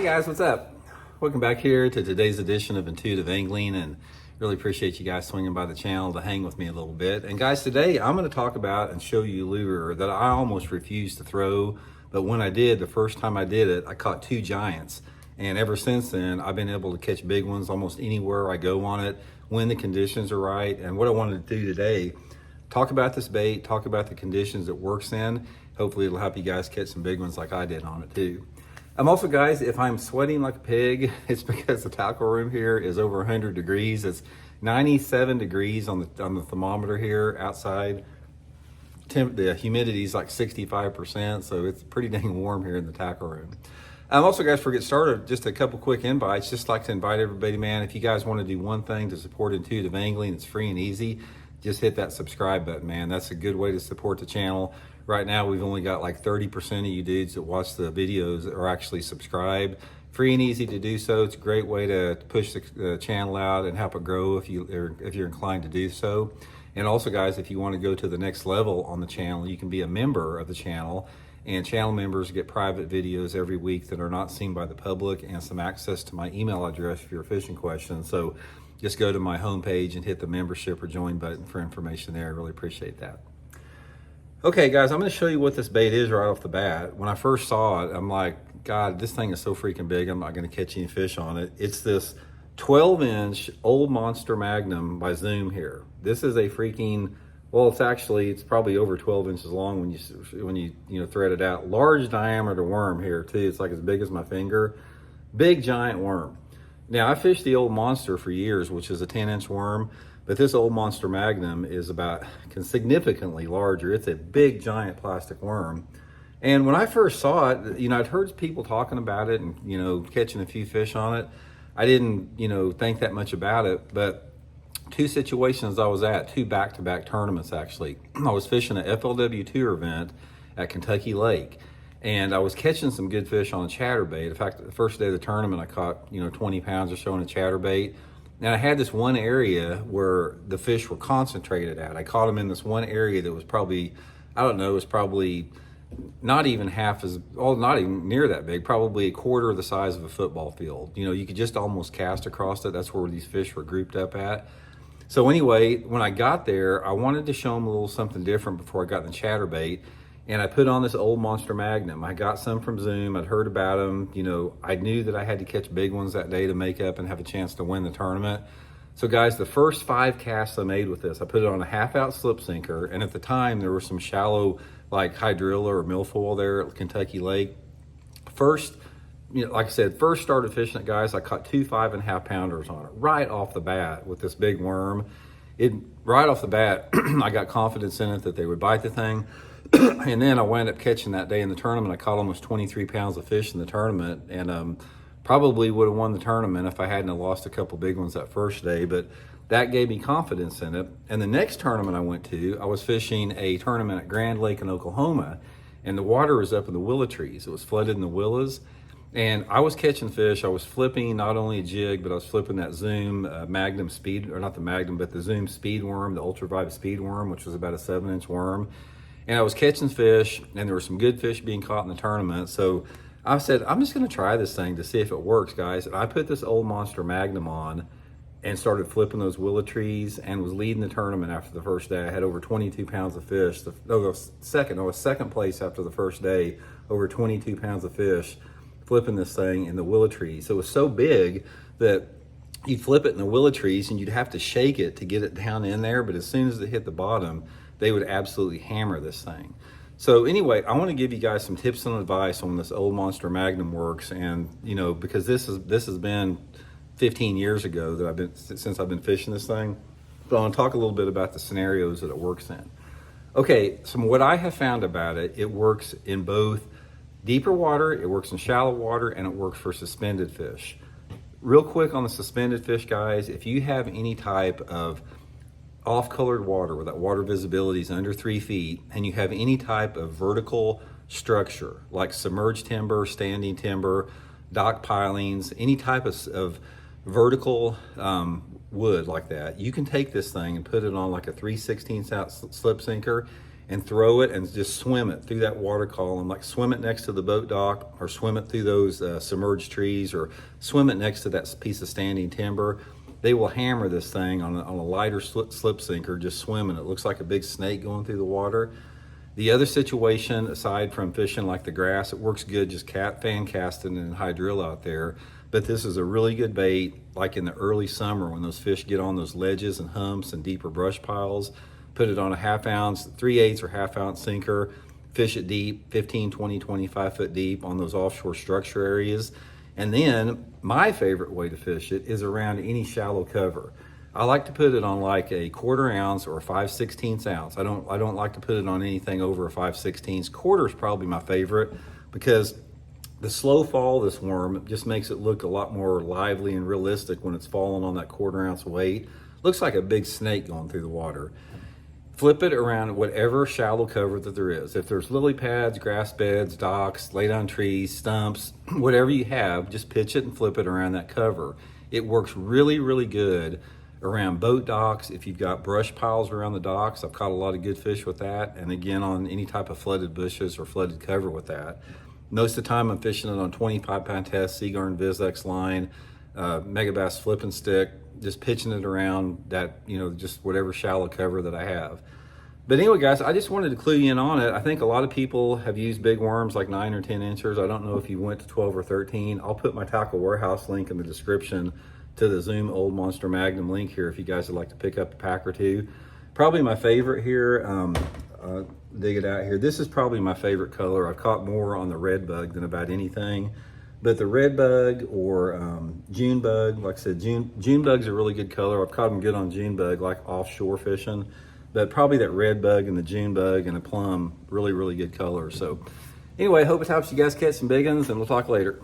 guys, what's up? Welcome back here to today's edition of Intuitive Angling, and really appreciate you guys swinging by the channel to hang with me a little bit. And guys, today I'm going to talk about and show you a lure that I almost refused to throw, but when I did, the first time I did it, I caught two giants. And ever since then, I've been able to catch big ones almost anywhere I go on it, when the conditions are right. And what I wanted to do today, talk about this bait, talk about the conditions it works in. Hopefully it'll help you guys catch some big ones like I did on it too. I'm also, guys, if I'm sweating like a pig, it's because the tackle room here is over 100 degrees. It's 97 degrees on the thermometer here outside. The humidity is like 65%, so it's pretty dang warm here in the tackle room. Also, guys, before we get started, just a couple quick invites. Just like to invite everybody, man, if you guys want to do one thing to support Intuitive Angling, it's free and easy. Just hit that subscribe button, man. That's a good way to support the channel. Right now, we've only got like 30% of you dudes that watch the videos that are actually subscribed. Free and easy to do so. It's a great way to push the channel out and help it grow if you're inclined to do so. And also, guys, if you want to go to the next level on the channel, you can be a member of the channel. And channel members get private videos every week that are not seen by the public, and some access to my email address for your fishing questions. So just go to my homepage and hit the membership or join button for information there. I really appreciate that. Okay, guys, I'm going to show you what this bait is right off the bat. When I first saw it, I'm like, God, this thing is so freaking big, I'm not going to catch any fish on it. It's this 12-inch Old Monster Magnum by Zoom here. This is a freaking, well, it's probably over 12 inches long when you thread it out. Large diameter worm here too. It's like as big as my finger. Big giant worm. Now, I fished the Old Monster for years, which is a 10-inch worm. But this Old Monster Magnum is significantly larger. It's a big, giant plastic worm. And when I first saw it, I'd heard people talking about it and, catching a few fish on it. I didn't, think that much about it. But two situations I was at, two back-to-back tournaments, actually. I was fishing an FLW tour event at Kentucky Lake. And I was catching some good fish on a chatterbait. In fact, the first day of the tournament, I caught, 20 pounds or so on a chatterbait. And I had this one area where the fish were concentrated at. I caught them in this one area that was probably, it was probably not even not even near that big, probably a quarter of the size of a football field. You could just almost cast across it. That's where these fish were grouped up at. So anyway, when I got there, I wanted to show them a little something different before I got in the chatterbait. And I put on this Old Monster Magnum. I got some from Zoom. I'd heard about them. I knew that I had to catch big ones that day to make up and have a chance to win the tournament. So guys, the first 5 casts I made with this, I put it on a half-ounce slip sinker. And at the time, there were some shallow, like hydrilla or milfoil there at Kentucky Lake. First, like I said, first started fishing it, guys. I caught 2 5.5 pounders on it right off the bat with this big worm. Right off the bat, I got confidence in it that they would bite the thing. And then I wound up catching that day in the tournament. I caught almost 23 pounds of fish in the tournament, and probably would have won the tournament if I hadn't have lost a couple big ones that first day, but that gave me confidence in it. And the next tournament I went to, I was fishing a tournament at Grand Lake in Oklahoma, and the water was up in the willow trees. It was flooded in the willows, and I was catching fish. I was flipping not only a jig, but I was flipping that Zoom Magnum speed, or not the Magnum, but the Zoom speed worm, the Ultra Vibe speed worm, which was about a 7-inch worm. And I was catching fish, and there were some good fish being caught in the tournament. So I said, I'm just going to try this thing to see if it works, guys. And I put this Old Monster Magnum on and started flipping those willow trees and was leading the tournament after the first day. I had over 22 pounds of fish. I was second place after the first day, over 22 pounds of fish, flipping this thing in the willow trees. So it was so big that you'd flip it in the willow trees and you'd have to shake it to get it down in there. But as soon as it hit the bottom, they would absolutely hammer this thing. So anyway, I want to give you guys some tips and advice on this Old Monster Magnum works. And, because this has been 15 years ago since I've been fishing this thing. But I want to talk a little bit about the scenarios that it works in. Okay, so what I have found about it, it works in both deeper water, it works in shallow water, and it works for suspended fish. Real quick on the suspended fish, guys, if you have any type of off-colored water where that water visibility is under 3 feet, and you have any type of vertical structure like submerged timber, standing timber, dock pilings, any type of vertical wood like that, you can take this thing and put it on like a 3/16 ounce slip sinker, and throw it and just swim it through that water column, like swim it next to the boat dock or swim it through those submerged trees or swim it next to that piece of standing timber. They will hammer this thing on a lighter slip sinker, just swimming. It looks like a big snake going through the water. The other situation, aside from fishing like the grass, it works good just fan casting and hydrilla out there. But this is a really good bait, like in the early summer when those fish get on those ledges and humps and deeper brush piles. Put it on a 1/2 ounce, 3/8 or 1/2 ounce sinker, fish it deep, 15, 20, 25 foot deep on those offshore structure areas. And then my favorite way to fish it is around any shallow cover. I like to put it on like a 1/4 ounce or a 5/16 ounce. I don't like to put it on anything over a 5/16. Quarter is probably my favorite because the slow fall of this worm just makes it look a lot more lively and realistic when it's falling on that 1/4 ounce weight. Looks like a big snake going through the water. Flip it around whatever shallow cover that there is. If there's lily pads, grass beds, docks, lay down trees, stumps, whatever you have, just pitch it and flip it around that cover. It works really, really good around boat docks. If you've got brush piles around the docks, I've caught a lot of good fish with that. And again, on any type of flooded bushes or flooded cover with that. Most of the time I'm fishing it on 25-pound test, Seagarn Vizex line, Megabass flipping stick, just pitching it around that, just whatever shallow cover that I have. But anyway, guys, I just wanted to clue you in on it. I think a lot of people have used big worms like 9 or 10 inchers. I don't know if you went to 12 or 13. I'll put my Tackle Warehouse link in the description to the Zoom Old Monster Magnum link here if you guys would like to pick up a pack or two. Probably my favorite here, dig it out here. This is probably my favorite color. I've caught more on the red bug than about anything. But the red bug or June bug, like I said, June bug's a really good color. I've caught them good on June bug, like offshore fishing. But probably that red bug and the June bug and a plum, really, really good color. So anyway, hope it helps you guys catch some big ones, and we'll talk later.